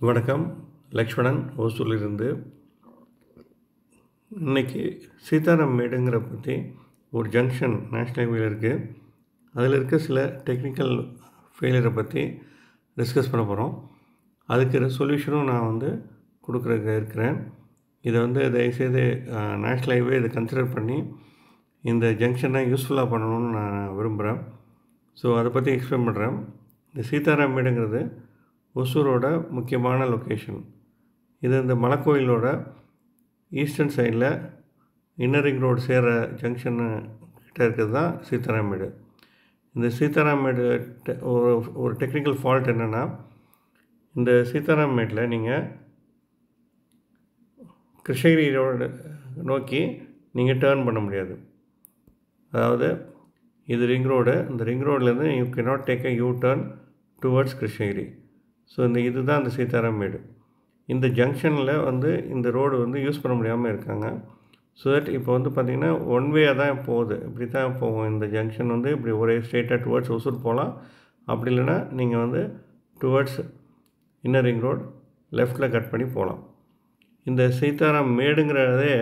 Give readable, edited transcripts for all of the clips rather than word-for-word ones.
வணக்கம். லக்ஷ்மணன் ஓசூரிலிருந்து. இன்றைக்கி சீதாராம் மேடுங்கிற பற்றி ஒரு ஜங்ஷன் நேஷ்னல் ஹைவேல இருக்குது. அதில் இருக்க சில டெக்னிக்கல் ஃபெயிலியரை பற்றி டிஸ்கஸ் பண்ண போகிறோம். அதுக்கு சொல்யூஷனும் நான் கொடுக்குறதுக்கு இருக்கிறேன். இதை தயவுசெய்து நேஷ்னல் ஹைவே இதை கன்சிடர் பண்ணி இந்த ஜங்ஷனை யூஸ்ஃபுல்லாக பண்ணணும்னு நான் விரும்புகிறேன். ஸோ அதை பற்றி எக்ஸ்பிளைன் பண்ணுறேன். இந்த சீதாராம் மேடுங்கிறது ஒசூரோட முக்கியமான லொக்கேஷன். இது இந்த மலைக்கோயிலோட ஈஸ்டர்ன் சைடில் இன்னர் ரிங் ரோடு சேர ஜங்ஷனு கிட்ட இருக்கிறது தான் சீதாராம் மேடு. இந்த சீதாராம் மேடு ஒரு டெக்னிக்கல் ஃபால்ட் என்னென்னா, இந்த சீதாராம் மேட்டில் நீங்கள் கிருஷ்ணகிரி ரோடு நோக்கி நீங்கள் டேர்ன் பண்ண முடியாது. அதாவது இது ரிங் ரோடு. இந்த ரிங் ரோட்லேருந்து you cannot take a you turn towards Krishnagiri. So இதுதான் அந்த சீதாராம் மேடு. இந்த ஜங்ஷனில் இந்த ரோடு யூஸ் பண்ண முடியாமல் இருக்காங்க. ஸோ தட் இப்போ பார்த்திங்கன்னா ஒன் வேயாக தான் போகுது. இப்படி தான் போகும் இந்த ஜங்ஷன். இப்படி ஒரே ஸ்ட்ரெயிட்டாக டுவர்ட்ஸ் ஒசூர் போகலாம். அப்படி இல்லைன்னா நீங்கள் டுவர்ட்ஸ் இன்னர் ரிங் ரோடு லெஃப்டில் கட் பண்ணி போகலாம். இந்த சீதாராம் மேடுங்கிறதே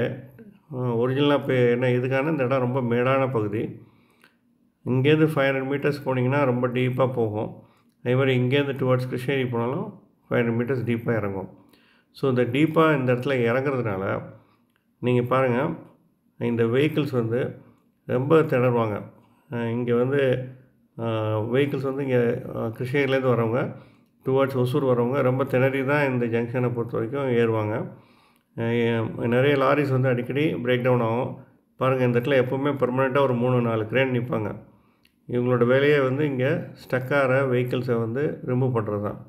ஒரிஜினலாக இப்போ என்ன இதுக்கான இந்த இடம் ரொம்ப மேடான பகுதி. இங்கேருந்து 500 மீட்டர்ஸ் போனீங்கன்னா ரொம்ப டீப்பாக போகும். அதே மாதிரி இங்கேருந்து டுவர்ட்ஸ் கிருஷ்ணகிரி போனாலும் 500 மீட்டர்ஸ் டீப்பாக இறங்கும். ஸோ இந்த டீப்பாக இந்த இடத்துல இறங்குறதுனால நீங்கள் பாருங்கள், இந்த வெஹிக்கிள்ஸ் ரொம்ப திணறுவாங்க. இங்கே வெஹிக்கிள்ஸ் இங்கே கிருஷ்ணகிரிலேருந்து வரவங்க டுவர்ட்ஸ் ஒசூர் வரவங்க ரொம்ப திணறி தான் இந்த ஜங்ஷனை பொறுத்த வரைக்கும் ஏறுவாங்க. நிறைய லாரிஸ் அடிக்கடி பிரேக் டவுன் ஆகும். பாருங்கள், இந்த இடத்துல எப்போவுமே பெர்மனெண்ட்டாக ஒரு 3-4 கிரேன் நிற்பாங்க. இவங்களோட வேலையை இங்கே ஸ்டக்காகிற வெஹிக்கிள்ஸை ரிமூவ் பண்ணுறது தான்.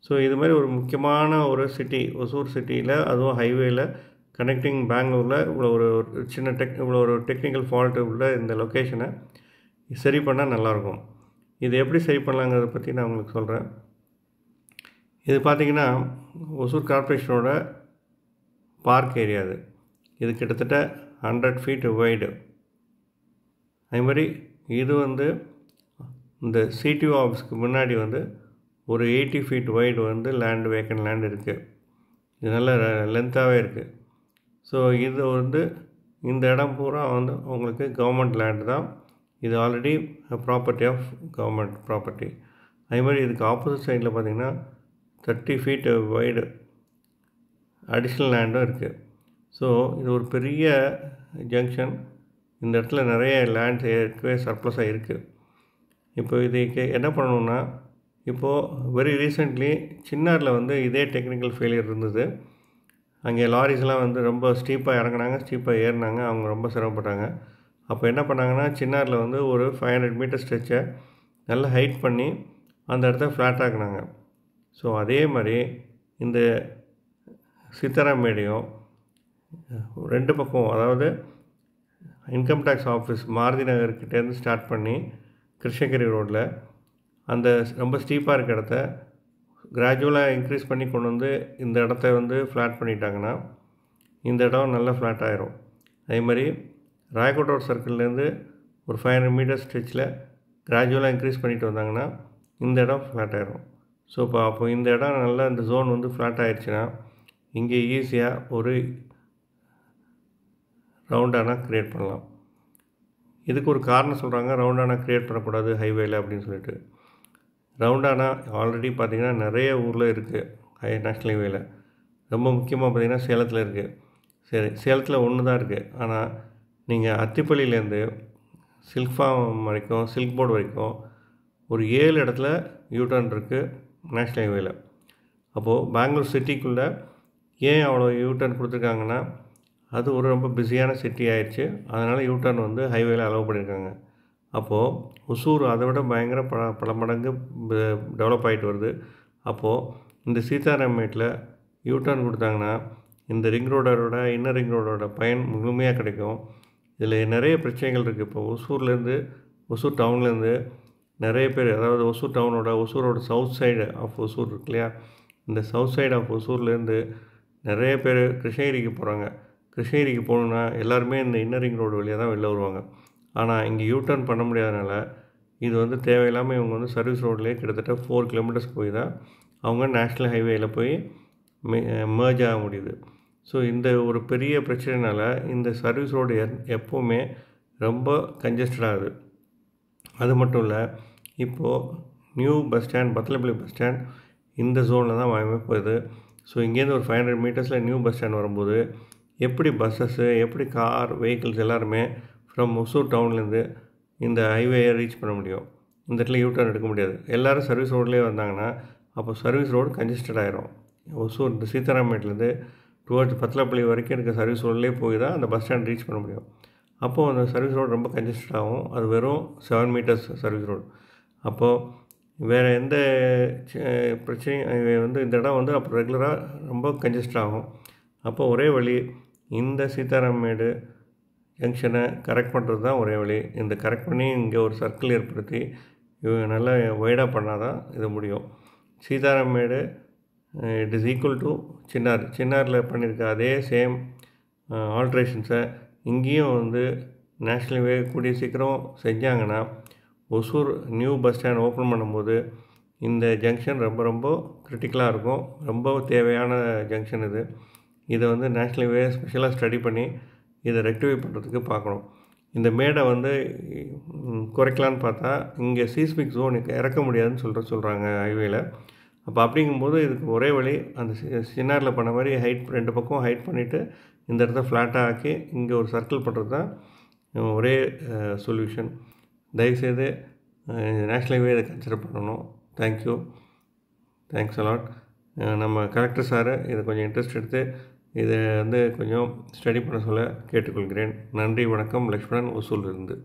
ஸோ இது மாதிரி ஒரு முக்கியமான ஒரு சிட்டி ஒசூர் சிட்டியில், அதுவும் ஹைவேயில் கனெக்டிங் பெங்களூரில் இவ்வளோ ஒரு சின்ன இவ்வளோ ஒரு டெக்னிக்கல் ஃபால்ட்டு உள்ள இந்த லொக்கேஷனை சரி பண்ணால் நல்லாயிருக்கும். இது எப்படி சரி பண்ணலாங்கிறத பற்றி நான் உங்களுக்கு சொல்கிறேன். இது பார்த்திங்கன்னா ஒசூர் கார்ப்பரேஷனோட பார்க் ஏரியா. இது கிட்டத்தட்ட 100 ஃபீட் வைடு. அதே மாதிரி இது இந்த சிடிஓ ஆஃபீஸ்க்கு முன்னாடி ஒரு 80 feet wide land, vacant land இருக்குது. இது நல்ல லென்த்தாகவே இருக்குது. ஸோ இது இந்த இடம் பூரா உங்களுக்கு கவர்மெண்ட் லேண்டு தான். இது already property of government property. அதே மாதிரி இதுக்கு ஆப்போசிட் சைடில் பார்த்திங்கன்னா 30 ஃபீட் வைடு அடிஷ்னல் லேண்டும் இருக்குது. ஸோ இது ஒரு பெரிய ஜங்ஷன். இந்த இடத்துல நிறைய லேண்ட்ஸ் ஏற்கனவே சர்ப்ளஸாக இருக்குது. இப்போ இதுக்கு என்ன பண்ணணுன்னா, இப்போது வெரி ரீசெண்ட்லி சின்னாரில் இதே டெக்னிக்கல் ஃபெயிலியர் இருந்தது. அங்கே லாரிஸ்லாம் ரொம்ப ஸ்டீப்பாக இறங்கினாங்க, ஸ்டீப்பாக ஏறினாங்க. அவங்க ரொம்ப சிரமப்பட்டாங்க. அப்போ என்ன பண்ணாங்கன்னா, சின்னாரில் ஒரு 500 மீட்டர் ஸ்ட்ரெச்சை நல்லா ஹைட் பண்ணி அந்த இடத்த ஃப்ளாட் ஆக்குனாங்க. ஸோ அதே மாதிரி இந்த சீதாராம் மேடையும் 2 பக்கம், அதாவது இன்கம் டேக்ஸ் ஆஃபீஸ் மாருதி நகர்கிட்டேருந்து ஸ்டார்ட் பண்ணி கிருஷ்ணகிரி ரோட்டில் அந்த ரொம்ப ஸ்டீப்பாக இருக்க இடத்த கிராஜுவலாக இன்க்ரீஸ் பண்ணி கொண்டு இந்த இடத்த ஃப்ளாட் பண்ணிட்டாங்கன்னா இந்த இடம் நல்லா ஃப்ளாட் ஆகிரும். அதே மாதிரி ராயக்கோட் ரோட் சர்க்கிள்லேருந்து ஒரு 500 மீட்டர் ஸ்ட்ரெச்சில் கிராஜுவலாக இன்க்ரீஸ் பண்ணிட்டு வந்தாங்கன்னா இந்த இடம் ஃப்ளாட் ஆகிரும். ஸோ அப்போ இந்த இடம் நல்லா இந்த ஜோன் ஃப்ளாட் ஆகிடுச்சுன்னா இங்கே ஈஸியாக ஒரு ரவுண்டானா க்ரியேட் பண்ணலாம். இதுக்கு ஒரு காரணம் சொல்கிறாங்க, ரவுண்டானா க்ரியேட் பண்ணக்கூடாது ஹைவேல அப்படின்னு சொல்லிட்டு. ரவுண்டானா ஆல்ரெடி பார்த்திங்கன்னா நிறைய ஊரில் இருக்குது நேஷ்னல் ஹைவேல. ரொம்ப முக்கியமாக பார்த்திங்கன்னா சேலத்தில் இருக்குது. சரி, சேலத்தில் ஒன்று தான் இருக்குது. ஆனால் நீங்கள் அத்திப்பள்ளியிலேருந்து சில்க் ஃபார்ம் வரைக்கும், சில்க் போர்டு வரைக்கும் ஒரு 7 இடத்துல யூடர்ன் இருக்குது நேஷ்னல் ஹைவேல. அப்போது பெங்களூர் சிட்டிக்குள்ளே ஏன் அவ்வளோ யூடர்ன் கொடுத்துருக்காங்கன்னா, அது ஒரு ரொம்ப பிஸியான சிட்டி ஆயிடுச்சு. அதனால் யூடர்ன் ஹைவேல அலோவ் பண்ணியிருக்காங்க. அப்போது ஒசூர் அதை விட பயங்கர பல மடங்கு டெவலப் ஆகிட்டு வருது. அப்போது இந்த சீதாராம் மேட்டில் யூடர்ன் கொடுத்தாங்கன்னா இந்த ரிங் ரோடோட இன்னர் ரிங் ரோடோட பயன் முழுமையாக கிடைக்கும். இதில் நிறைய பிரச்சனைகள் இருக்குது. இப்போ ஒசூர் டவுன்லேருந்து நிறைய பேர், அதாவது ஒசூரோட சவுத் சைடு ஆஃப் ஒசூர் இருக்கு இல்லையா, இந்த சவுத் சைடு ஆஃப் ஒசூர்லேருந்து நிறைய பேர் கிருஷ்ணகிரிக்கு போகிறாங்க. கிருஷ்ணகிரிக்கு போகணுன்னா எல்லாருமே இந்த இன்னர் ரிங் ரோடு வழியாக தான் வெளில வருவாங்க. ஆனால் இங்கே யூடர்ன் பண்ண முடியாதனால இது தேவையில்லாமல் இவங்க சர்வீஸ் ரோட்லேயே கிட்டத்தட்ட 4 கிலோமீட்டர்ஸ் போய் தான் அவங்க நேஷ்னல் ஹைவேயில் போய் merge ஆக முடியுது. ஸோ இந்த ஒரு பெரிய பிரச்சனைனால இந்த சர்வீஸ் ரோடு எப்போவுமே ரொம்ப கன்ஜஸ்டட் ஆகுது. அது மட்டும் இல்லை, இப்போது new bus stand Pathalapalli bus stand இந்த ஜோனில் தான் போகுது. ஸோ இங்கேருந்து ஒரு 500 மீட்டர்ஸில் நியூ பஸ் ஸ்டாண்ட் வரும்போது எப்படி பஸ்ஸஸ்ஸு எப்படி கார் வெஹிக்கிள்ஸ் எல்லாருமே ஃப்ரம் ஒசூர் டவுன்லேருந்து இந்த ஹைவேயை ரீச் பண்ண முடியும்? இந்த இடத்துல யூட்டர்ன் எடுக்க முடியாது. எல்லோரும் சர்வீஸ் ரோட்லேயே வந்தாங்கன்னா அப்போ சர்வீஸ் ரோடு கன்ஜஸ்டட் ஆகிரும். ஒசூர் இந்த சீதாராமேட்லேருந்து டுவர்ட்ஸ் பத்தலப்பள்ளி வரைக்கும் இருக்க சர்வீஸ் ரோட்லேயே போய் தான் அந்த பஸ் ஸ்டாண்ட் ரீச் பண்ண முடியும். அப்போது அந்த சர்வீஸ் ரோடு ரொம்ப கன்ஜஸ்டட் ஆகும். அது வெறும் 7 மீட்டர்ஸ் சர்வீஸ் ரோடு. அப்போது வேறு எந்த பிரச்சனையும் இந்த இடம் அப்போ ரெகுலராக ரொம்ப கன்ஜஸ்ட் ஆகும். அப்போ ஒரே வழி இந்த சீதாராமேடு ஜங்ஷனை கரெக்ட் பண்ணுறது தான் ஒரே வழி. இந்த கரெக்ட் பண்ணி இங்கே ஒரு சர்க்கிள் ஏற்படுத்தி இவங்க நல்லா வைடாக பண்ணால் தான் இது முடியும். சீதாராமேடு இட் இஸ் ஈக்குவல் டு சின்னாரில் பண்ணியிருக்க அதே சேம் ஆல்ட்ரேஷன்ஸை இங்கேயும் நேஷ்னல் ஹைவே கூடிய சீக்கிரம் செஞ்சாங்கன்னா Hosur new bus stand open பண்ணும்போது இந்த ஜங்ஷன் ரொம்ப ரொம்ப கிரிட்டிக்கலாக இருக்கும். ரொம்ப தேவையான ஜங்ஷன் இது. இதை நேஷ்னல் ஹைவே ஸ்பெஷலாக ஸ்டடி பண்ணி இதை ரெக்டிஃபை பண்ணுறதுக்கு பார்க்கணும். இந்த மேடை குறைக்கலான்னு பார்த்தா இங்கே சீஸ்மிக் ஜோன் இறக்க முடியாதுன்னு சொல்கிறாங்க ஹைவேயில். அப்போ அப்படிங்கும்போது இதுக்கு ஒரே வழி அந்த சின்னாரில் பண்ண மாதிரி ஹைட் 2 பக்கம் ஹைட் பண்ணிவிட்டு இந்த இடத்த ஃப்ளாட்டாக ஆக்கி இங்கே ஒரு சர்க்கிள் பண்ணுறது தான் ஒரே சொல்யூஷன். தயவுசெய்து நேஷ்னல் ஹைவே இதை கன்சிடர் பண்ணணும். Thanks a lot. நம்ம கலெக்டர் சார் இதை கொஞ்சம் இன்ட்ரெஸ்ட் எடுத்து இதை கொஞ்சம் ஸ்டடி பண்ண சொல்ல கேட்டுக்கொள்கிறேன். நன்றி, வணக்கம். லக்ஷ்மணன், ஒசூரிலிருந்து.